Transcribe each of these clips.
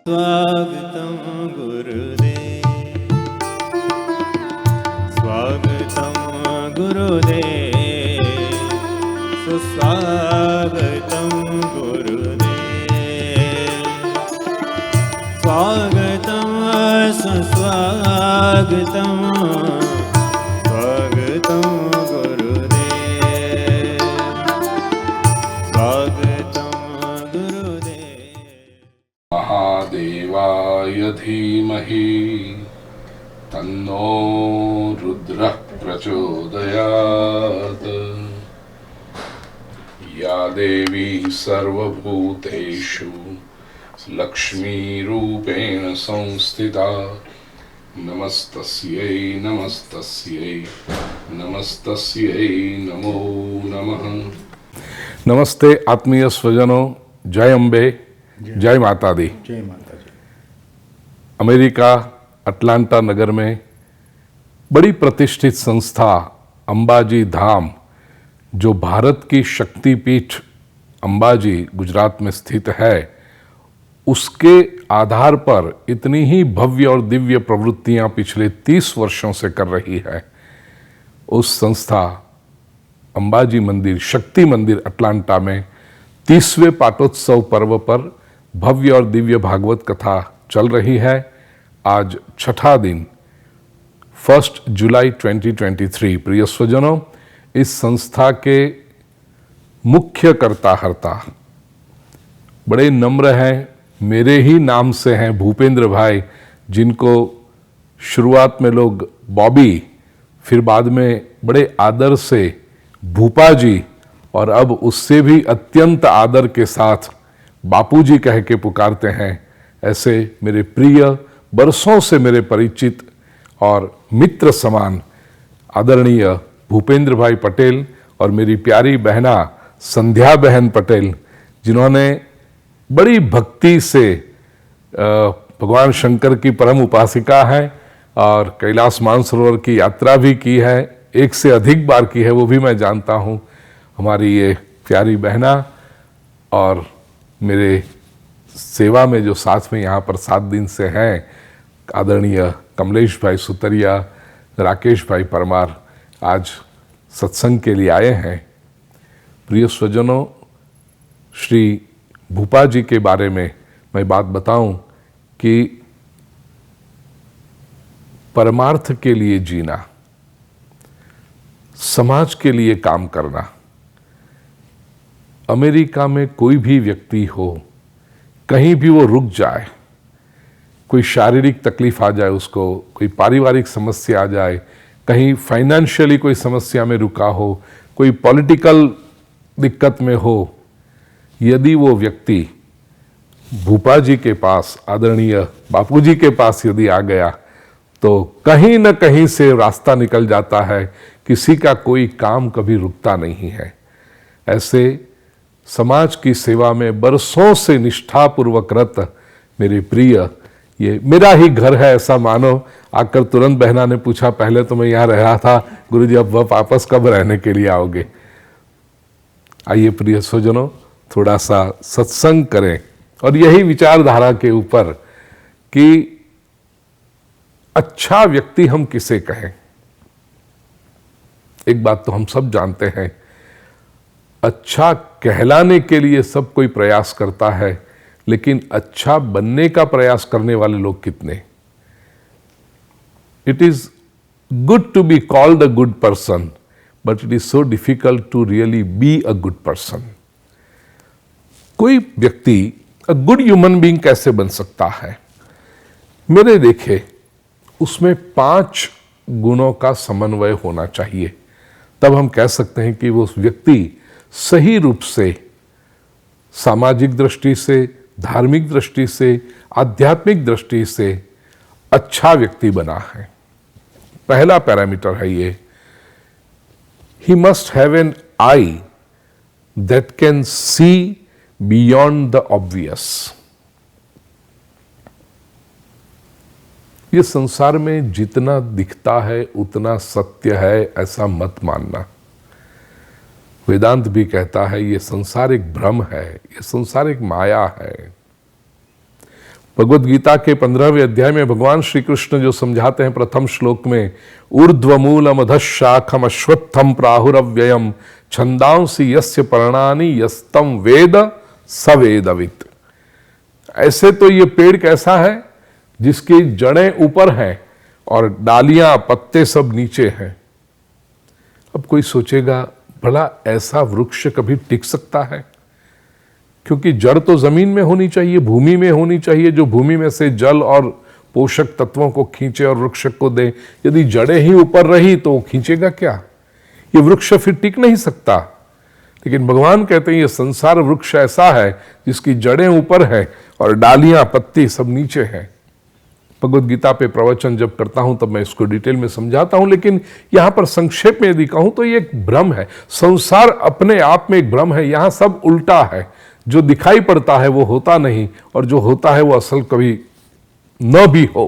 स्वागतं गुरुदेव, स्वागतं गुरुदेव, सुस्वागतं गुरुदेव, स्वागतं सुस्वागतं, स्वागतं गुरुदेव, स्वागतं गुरुदेव। महादेवाय धीमहि तन्नो रुद्रः प्रचोदयात्। या देवी सर्वभूतेषु लक्ष्मीरूपेण संस्थिता, नमस्तस्यै नमस्तस्यै नमस्तस्यै नमो नमः। नमस्ते आत्मीय स्वजनों, जय अम्बे, जय माता दी। जय माता जी। अमेरिका अटलांटा नगर में बड़ी प्रतिष्ठित संस्था अंबाजी धाम, जो भारत की शक्तिपीठ अंबाजी गुजरात में स्थित है, उसके आधार पर इतनी ही भव्य और दिव्य प्रवृत्तियां पिछले 30 वर्षों से कर रही है। उस संस्था अंबाजी मंदिर, शक्ति मंदिर अटलांटा में 30वें पाटोत्सव पर्व पर भव्य और दिव्य भागवत कथा चल रही है। आज छठा दिन 1 जुलाई 2023। प्रिय स्वजनों, इस संस्था के मुख्य कर्ता-हर्ता बड़े नम्र हैं, मेरे ही नाम से हैं, भूपेंद्र भाई, जिनको शुरुआत में लोग बॉबी, फिर बाद में बड़े आदर से भूपा जी, और अब उससे भी अत्यंत आदर के साथ बापूजी कह के पुकारते हैं। ऐसे मेरे प्रिय, बरसों से मेरे परिचित और मित्र समान आदरणीय भूपेंद्र भाई पटेल और मेरी प्यारी बहना संध्या बहन पटेल, जिन्होंने बड़ी भक्ति से भगवान शंकर की परम उपासिका है और कैलाश मानसरोवर की यात्रा भी की है, एक से अधिक बार की है, वो भी मैं जानता हूँ। हमारी ये प्यारी बहना और मेरे सेवा में जो साथ में यहाँ पर 7 दिन से हैं, आदरणीय कमलेश भाई सुतरिया, राकेश भाई परमार, आज सत्संग के लिए आए हैं। प्रिय स्वजनों, श्री भूपा जी के बारे में मैं बात बताऊं कि परमार्थ के लिए जीना, समाज के लिए काम करना, अमेरिका में कोई भी व्यक्ति हो, कहीं भी वो रुक जाए, कोई शारीरिक तकलीफ आ जाए उसको, कोई पारिवारिक समस्या आ जाए, कहीं फाइनेंशियली कोई समस्या में रुका हो, कोई पॉलिटिकल दिक्कत में हो, यदि वो व्यक्ति भूपा जी के पास, आदरणीय बापूजी के पास यदि आ गया, तो कहीं न कहीं से रास्ता निकल जाता है। किसी का कोई काम कभी रुकता नहीं है। ऐसे समाज की सेवा में बरसों से निष्ठापूर्वक रत मेरे प्रिय, ये मेरा ही घर है ऐसा मानो। आकर तुरंत बहना ने पूछा, पहले तो मैं यहाँ रहा था गुरुजी, अब वापस कब रहने के लिए आओगे? आइए प्रिय स्वजनों, थोड़ा सा सत्संग करें और यही विचारधारा के ऊपर कि अच्छा व्यक्ति हम किसे कहें। एक बात तो हम सब जानते हैं, अच्छा कहलाने के लिए सब कोई प्रयास करता है, लेकिन अच्छा बनने का प्रयास करने वाले लोग कितने? It is good to be called a good person, but it is so difficult to really be a good person. कोई व्यक्ति अ गुड ह्यूमन बीइंग कैसे बन सकता है? मेरे देखे उसमें 5 गुणों का समन्वय होना चाहिए, तब हम कह सकते हैं कि वो व्यक्ति सही रूप से सामाजिक दृष्टि से, धार्मिक दृष्टि से, आध्यात्मिक दृष्टि से अच्छा व्यक्ति बना है। पहला पैरामीटर है ये, he must have an I that can see beyond the obvious. ये संसार में जितना दिखता है उतना सत्य है, ऐसा मत मानना। वेदांत भी कहता है ये संसार एक भ्रम है, ये संसार एक माया है। भगवत गीता के 15वें अध्याय में भगवान श्री कृष्ण जो समझाते हैं प्रथम श्लोक में, ऊर्ध्वमूलम अधशाखम अश्वत्थम प्राहुरव्ययम छंदांसि यस्य पर्णानि यस्तम वेद सवेदवित्। ऐसे तो ये पेड़ कैसा है जिसकी जड़ें ऊपर हैं और डालियां पत्ते सब नीचे हैं। अब कोई सोचेगा भला ऐसा वृक्ष कभी टिक सकता है? क्योंकि जड़ तो जमीन में होनी चाहिए, भूमि में होनी चाहिए, जो भूमि में से जल और पोषक तत्वों को खींचे और वृक्ष को दे। यदि जड़ें ही ऊपर रही तो वो खींचेगा क्या? ये वृक्ष फिर टिक नहीं सकता। लेकिन भगवान कहते हैं ये संसार वृक्ष ऐसा है जिसकी जड़ें ऊपर है और डालियां पत्ती सब नीचे हैं। भगवत गीता पे प्रवचन जब करता हूं तब मैं इसको डिटेल में समझाता हूं, लेकिन यहां पर संक्षेप में यदि कहूं तो ये एक भ्रम है। संसार अपने आप में एक भ्रम है। यहां सब उल्टा है। जो दिखाई पड़ता है वो होता नहीं और जो होता है वो असल कभी न भी हो।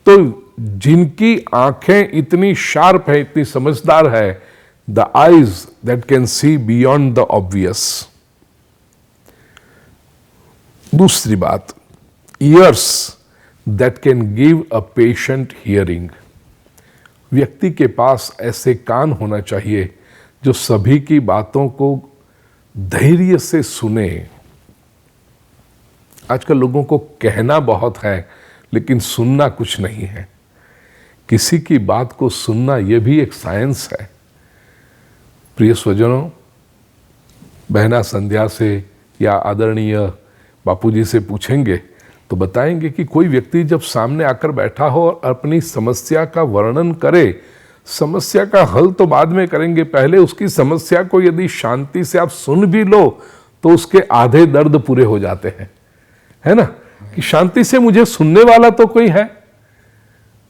तो जिनकी आंखें इतनी शार्प है, इतनी समझदार है, the eyes that can see beyond the obvious. दूसरी बात, years that can give a patient hearing. व्यक्ति के पास ऐसे कान होना चाहिए जो सभी की बातों को धैर्य से सुने। आजकल लोगों को कहना बहुत है लेकिन सुनना कुछ नहीं है। किसी की बात को सुनना यह भी एक साइंस है। प्रिय स्वजनों, बहना संध्या से या आदरणीय बापूजी से पूछेंगे तो बताएंगे कि कोई व्यक्ति जब सामने आकर बैठा हो और अपनी समस्या का वर्णन करे, समस्या का हल तो बाद में करेंगे, पहले उसकी समस्या को यदि शांति से आप सुन भी लो तो उसके आधे दर्द पूरे हो जाते हैं, है ना? कि शांति से मुझे सुनने वाला तो कोई है।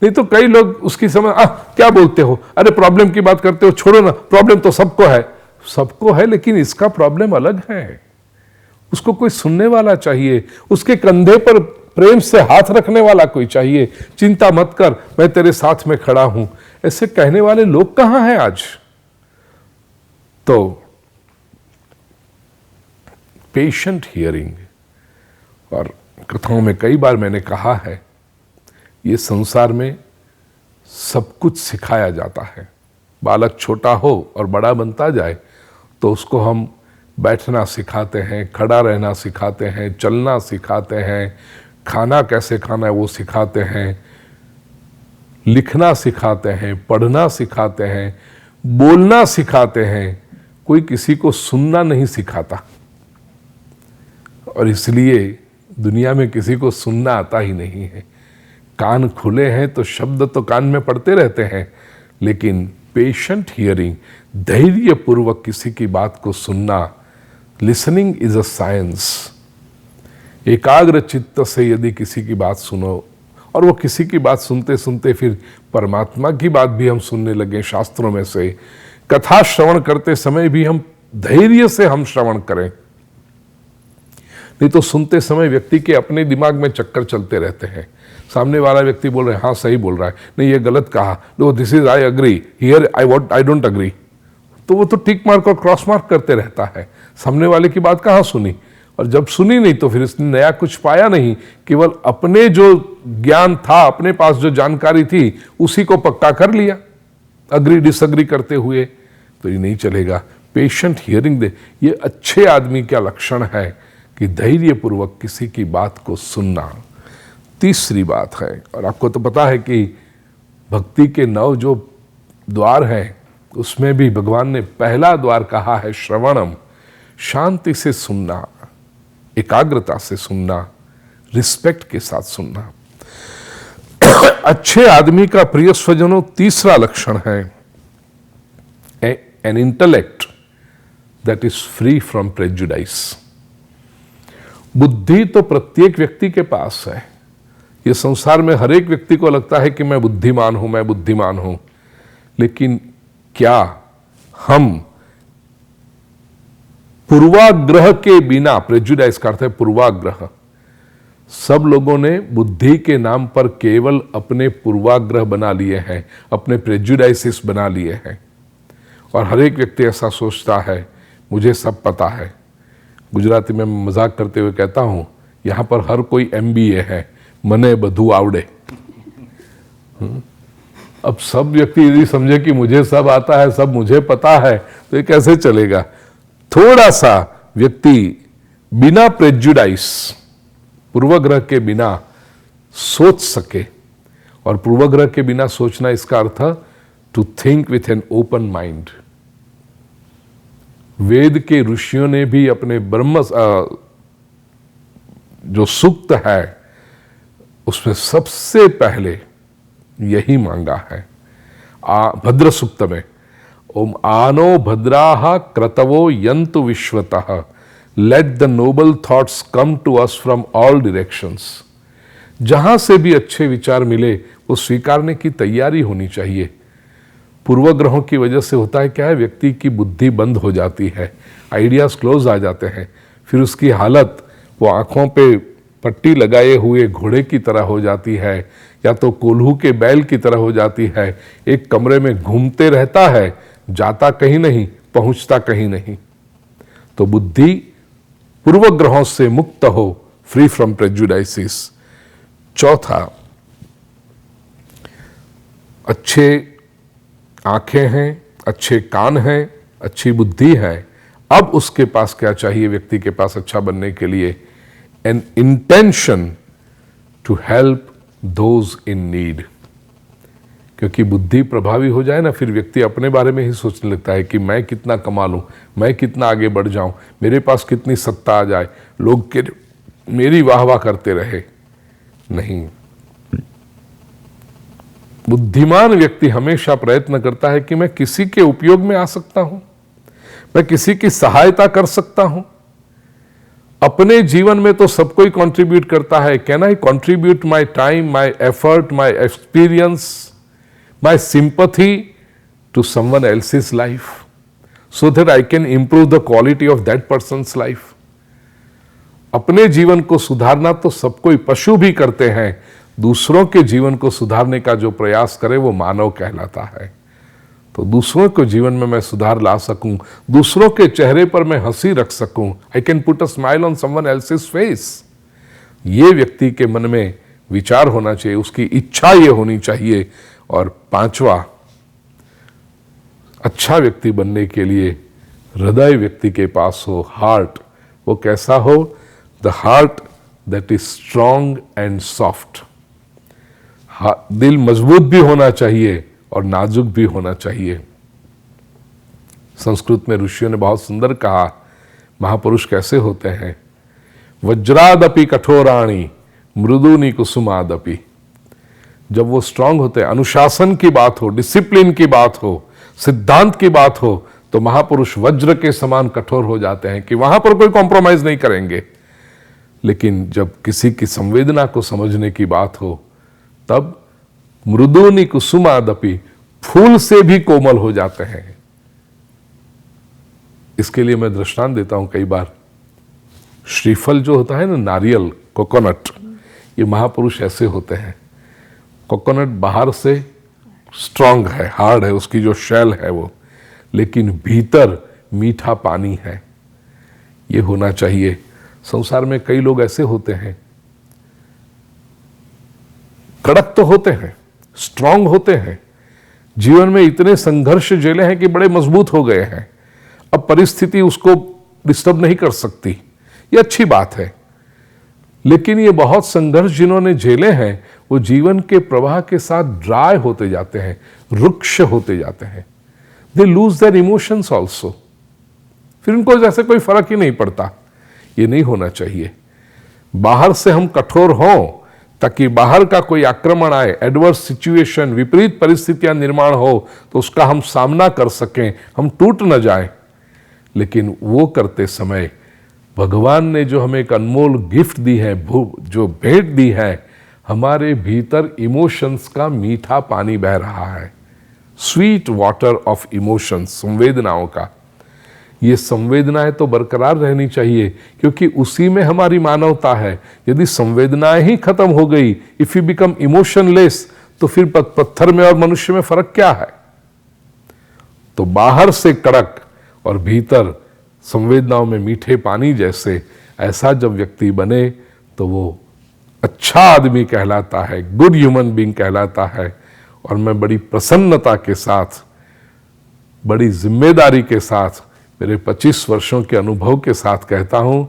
नहीं तो कई लोग उसकी समझ क्या बोलते हो, अरे प्रॉब्लम की बात करते हो, छोड़ो ना, प्रॉब्लम तो सबको है। सबको है लेकिन इसका प्रॉब्लम अलग है। उसको कोई सुनने वाला चाहिए, उसके कंधे पर प्रेम से हाथ रखने वाला कोई चाहिए। चिंता मत कर, मैं तेरे साथ में खड़ा हूं। ऐसे कहने वाले लोग कहां हैं आज? तो पेशेंट हियरिंग, और कथाओं में कई बार मैंने कहा है, ये संसार में सब कुछ सिखाया जाता है। बालक छोटा हो और बड़ा बनता जाए तो उसको हम बैठना सिखाते हैं, खड़ा रहना सिखाते हैं, चलना सिखाते हैं, खाना कैसे खाना है वो सिखाते हैं, लिखना सिखाते हैं, पढ़ना सिखाते हैं, बोलना सिखाते हैं। कोई किसी को सुनना नहीं सिखाता और इसलिए दुनिया में किसी को सुनना आता ही नहीं है। कान खुले हैं तो शब्द तो कान में पड़ते रहते हैं, लेकिन पेशेंट हियरिंग, धैर्यपूर्वक किसी की बात को सुनना, लिसनिंग इज अ साइंस। एकाग्र चित्त से यदि किसी की बात सुनो, और वो किसी की बात सुनते सुनते फिर परमात्मा की बात भी हम सुनने लगे शास्त्रों में से, कथा श्रवण करते समय भी हम धैर्य से हम श्रवण करें। नहीं तो सुनते समय व्यक्ति के अपने दिमाग में चक्कर चलते रहते हैं। सामने वाला व्यक्ति बोल रहा है हाँ सही बोल रहा है, नहीं ये गलत कहा, no this is I agree, here I don't agree. तो वो तो टिक मार्क और क्रॉस मार्क करते रहता है। सामने वाले की बात कहाँ सुनी, और जब सुनी नहीं तो फिर इसने नया कुछ पाया नहीं, केवल अपने जो ज्ञान था, अपने पास जो जानकारी थी उसी को पक्का कर लिया, अग्री डिसअग्री करते हुए। तो ये नहीं चलेगा। पेशेंट हियरिंग दे, ये अच्छे आदमी का लक्षण है कि धैर्यपूर्वक किसी की बात को सुनना। तीसरी बात है, और आपको तो पता है कि भक्ति के 9 जो द्वार हैं उसमें भी भगवान ने पहला द्वार कहा है श्रवणम, शांति से सुनना, एकाग्रता से सुनना, रिस्पेक्ट के साथ सुनना। अच्छे आदमी का प्रिय स्वजनों तीसरा लक्षण है an intellect that is free from prejudice. बुद्धि तो प्रत्येक व्यक्ति के पास है। ये संसार में हर एक व्यक्ति को लगता है कि मैं बुद्धिमान हूं, मैं बुद्धिमान हूं, लेकिन क्या हम पूर्वाग्रह के बिना, प्रेजुडाइस का अर्थ है पूर्वाग्रह, सब लोगों ने बुद्धि के नाम पर केवल अपने पूर्वाग्रह बना लिए हैं, अपने प्रेजुडाइसिस बना लिए हैं। और हर एक व्यक्ति ऐसा सोचता है मुझे सब पता है। गुजराती में मजाक करते हुए कहता हूं यहां पर हर कोई MBA है, मने बधु आवड़े। अब सब व्यक्ति यदि समझे कि मुझे सब आता है, सब मुझे पता है, तो ये कैसे चलेगा? थोड़ा सा व्यक्ति बिना प्रेजुडाइस, पूर्वग्रह के बिना सोच सके, और पूर्वग्रह के बिना सोचना इसका अर्थ to think with an open mind. Veda के ऋषियों ने भी अपने ब्रह्म जो सूक्त है उसमें सबसे पहले यही मांगा है। भद्र सूक्त में ओम आनो भद्राः क्रतवो यन्तु विश्वतः, let the noble thoughts come to us from all directions. जहां से भी अच्छे विचार मिले वो स्वीकारने की तैयारी होनी चाहिए। पूर्वग्रहों की वजह से होता है क्या है, व्यक्ति की बुद्धि बंद हो जाती है, आइडियाज क्लोज आ जाते हैं, फिर उसकी हालत वो आंखों पे पट्टी लगाए हुए घोड़े की तरह हो जाती है, या तो कोल्हू के बैल की तरह हो जाती है। एक कमरे में घूमते रहता है, जाता कहीं नहीं, पहुंचता कहीं नहीं। तो बुद्धि पूर्वग्रहों से मुक्त हो, फ्री फ्रॉम प्रेजुडाइसिस। चौथा, अच्छे आंखें हैं, अच्छे कान हैं, अच्छी बुद्धि है। अब उसके पास क्या चाहिए व्यक्ति के पास अच्छा बनने के लिए? An intention to help those in need. क्योंकि बुद्धि प्रभावी हो जाए ना, फिर व्यक्ति अपने बारे में ही सोचने लगता है कि मैं कितना कमा लूं, मैं कितना आगे बढ़ जाऊं, मेरे पास कितनी सत्ता आ जाए, लोग के मेरी वाह वाह करते रहे। नहीं, बुद्धिमान व्यक्ति हमेशा प्रयत्न करता है कि मैं किसी के उपयोग में आ सकता हूं, मैं किसी की सहायता कर सकता हूं। अपने जीवन में तो सब कोई कंट्रीब्यूट करता है। Can I contribute my time, my effort, my experience, my sympathy to someone else's life, so that I can improve the quality of that person's life. अपने जीवन को सुधारना तो सब कोई, पशु भी करते हैं। दूसरों के जीवन को सुधारने का जो प्रयास करे वो मानव कहलाता है। तो दूसरों के जीवन में मैं सुधार ला सकूं, दूसरों के चेहरे पर मैं हंसी रख सकूं, I can put a smile on someone else's face, ये व्यक्ति के मन में विचार होना चाहिए, उसकी इच्छा ये होनी चाहिए। और पांचवा, अच्छा व्यक्ति बनने के लिए हृदय व्यक्ति के पास हो, हार्ट। वो कैसा हो? The heart that is strong and soft. दिल मजबूत भी होना चाहिए और नाजुक भी होना चाहिए। संस्कृत में ऋषियों ने बहुत सुंदर कहा, महापुरुष कैसे होते हैं? वज्रादपि कठोराणि मृदुनि कुसुमादपि। जब वो स्ट्रांग होते हैं, अनुशासन की बात हो, डिसिप्लिन की बात हो, सिद्धांत की बात हो, तो महापुरुष वज्र के समान कठोर हो जाते हैं कि वहां पर कोई कॉम्प्रोमाइज नहीं करेंगे। लेकिन जब किसी की संवेदना को समझने की बात हो, तब मृदुनि कुसुमादपि, फूल से भी कोमल हो जाते हैं। इसके लिए मैं दृष्टांत देता हूं कई बार। श्रीफल जो होता है ना, नारियल, कोकोनट, ये महापुरुष ऐसे होते हैं। कोकोनट बाहर से स्ट्रांग है, हार्ड है, उसकी जो शेल है वो, लेकिन भीतर मीठा पानी है। ये होना चाहिए। संसार में कई लोग ऐसे होते हैं, कड़क तो होते हैं, स्ट्रांग होते हैं, जीवन में इतने संघर्ष झेले हैं कि बड़े मजबूत हो गए हैं। अब परिस्थिति उसको डिस्टर्ब नहीं कर सकती, ये अच्छी बात है। लेकिन ये बहुत संघर्ष जिन्होंने झेले हैं, वो जीवन के प्रवाह के साथ ड्राई होते जाते हैं, रुक्ष होते जाते हैं। They lose their emotions also. फिर उनको जैसे कोई फर्क ही नहीं पड़ता। ये नहीं होना चाहिए। बाहर से हम कठोर हों ताकि बाहर का कोई आक्रमण आए, एडवर्स सिचुएशन, विपरीत परिस्थितियां निर्माण हो, तो उसका हम सामना कर सकें, हम टूट न जाएं। लेकिन वो करते समय भगवान ने जो हमें एक अनमोल गिफ्ट दी है, जो भेंट दी है, हमारे भीतर इमोशंस का मीठा पानी बह रहा है, स्वीट वाटर ऑफ इमोशंस, संवेदनाओं का। ये संवेदनाएं तो बरकरार रहनी चाहिए, क्योंकि उसी में हमारी मानवता है। यदि संवेदनाएं ही खत्म हो गई, इफ यू बिकम इमोशनलेस, तो फिर पत्थर में और मनुष्य में फर्क क्या है? तो बाहर से कड़क और भीतर संवेदनाओं में मीठे पानी जैसे, ऐसा जब व्यक्ति बने, तो वो अच्छा आदमी कहलाता है, गुड ह्यूमन बीइंग कहलाता है। और मैं बड़ी प्रसन्नता के साथ, बड़ी जिम्मेदारी के साथ, मेरे 25 वर्षों के अनुभव के साथ कहता हूं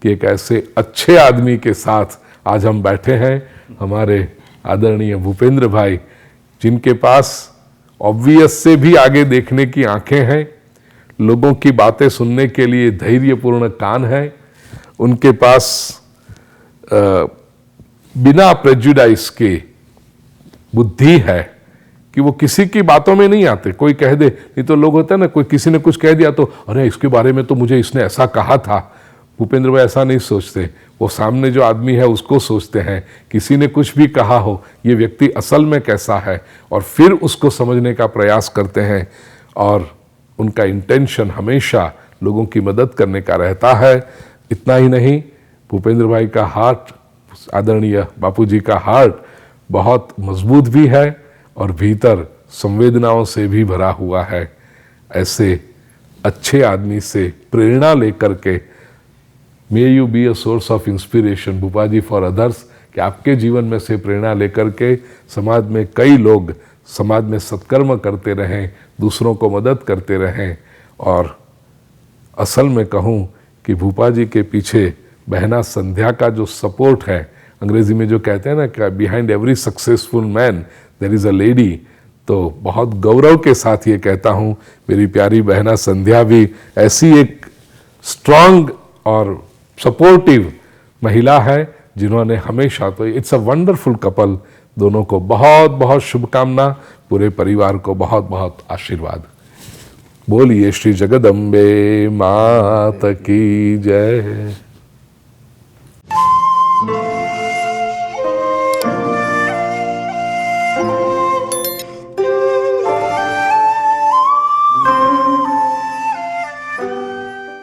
कि एक ऐसे अच्छे आदमी के साथ आज हम बैठे हैं, हमारे आदरणीय भूपेंद्र भाई, जिनके पास ऑब्वियस से भी आगे देखने की आंखें हैं, लोगों की बातें सुनने के लिए धैर्यपूर्ण कान है, उनके पास बिना प्रेजुडाइज के बुद्धि है कि वो किसी की बातों में नहीं आते। कोई कह दे, नहीं तो लोग होते हैं ना, कोई किसी ने कुछ कह दिया तो अरे इसके बारे में तो मुझे इसने ऐसा कहा था। भूपेंद्र भाई ऐसा नहीं सोचते, वो सामने जो आदमी है उसको सोचते हैं, किसी ने कुछ भी कहा हो ये व्यक्ति असल में कैसा है, और फिर उसको समझने का प्रयास करते हैं। और उनका इंटेंशन हमेशा लोगों की मदद करने का रहता है। इतना ही नहीं, भूपेंद्र भाई का हार्ट, आदरणीय बापूजी का हार्ट बहुत मजबूत भी है और भीतर संवेदनाओं से भी भरा हुआ है। ऐसे अच्छे आदमी से प्रेरणा लेकर के, may you be a source of inspiration Bhupa ji for others, कि आपके जीवन में से प्रेरणा लेकर के समाज में कई लोग समाज में सत्कर्म करते रहें, दूसरों को मदद करते रहें। और असल में कहूँ कि भूपा जी के पीछे बहना संध्या का जो सपोर्ट है, अंग्रेजी में जो कहते हैं ना कि behind every successful man there is a lady, तो बहुत गौरव के साथ ये कहता हूँ, मेरी प्यारी बहना संध्या भी ऐसी एक स्ट्रांग और सपोर्टिव महिला है जिन्होंने हमेशा, तो इट्स अ वंडरफुल कपल। दोनों को बहुत बहुत शुभकामना, पूरे परिवार को बहुत बहुत आशीर्वाद। बोलिए श्री जगदम्बे मात की जय।